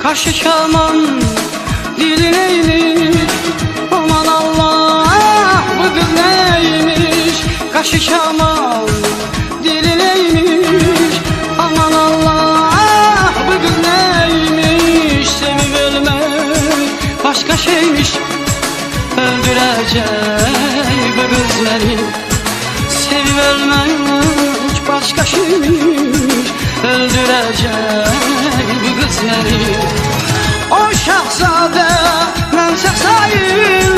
kaşı çalman dili neymiş? Aman Allah, bu kız neymiş? Kaşı çalman dili neymiş? Aman Allah, bu kız neymiş? Sevip ölmek başka şeymiş. Öldürecek bu kız beni. Sevip ölmek başka şeymiş. Öldürecek bu kız beni. O şahzade mənsə sayıl,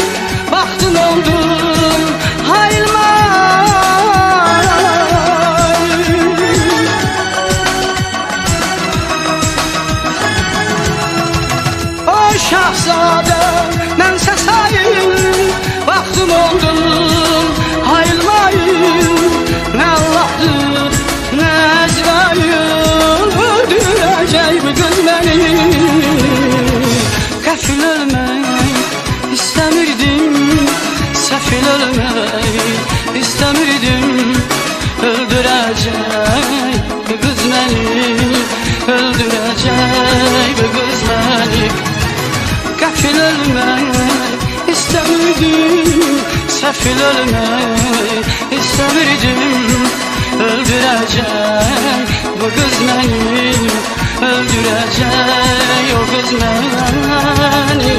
baktın oldun hayılmay. O şahzade mənsə sayıl, baktın oldun hayılmayın. Ne Allah'tır ne Ezrail, öldürecek bu kız beni. Qəfil ölmək istəmirdim, səfil ölmək istəmirdim. Öldürəcək bu qız məni, öldürəcək bu qız məni. Qəfil ölmək istəmirdim, səfil ölmək istəmirdim. Öldürəcək bu qız məni, öldürəcək o qız məni.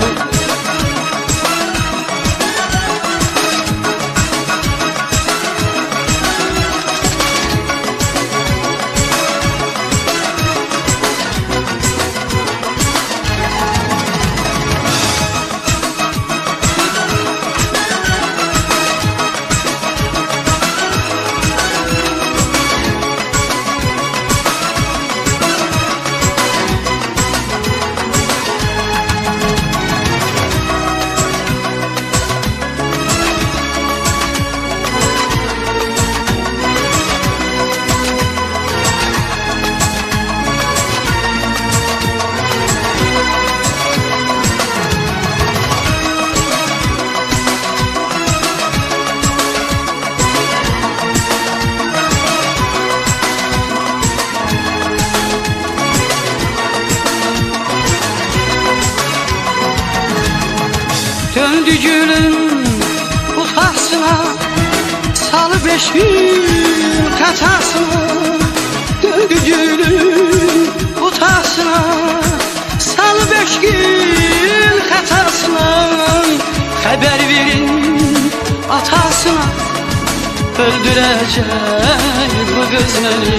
Döndü gülün utasına, salı 5 gün katasına. Döndü gülün utasına, salı 5 gün katasına. Haber verin atasına, öldürecek bu kız beni.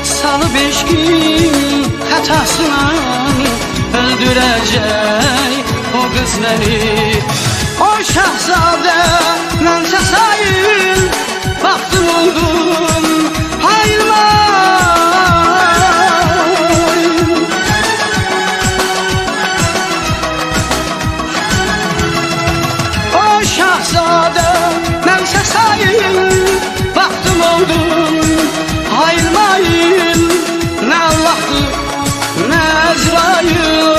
Salı 5 gün katasına, öldürecek o kız beni. O şahzade mənsə sayıl, baktım oldum hayılmay. O şahzade mənsə sayıl, baktım oldum hayılmayın. Ne Allah'tır ne Ezrail,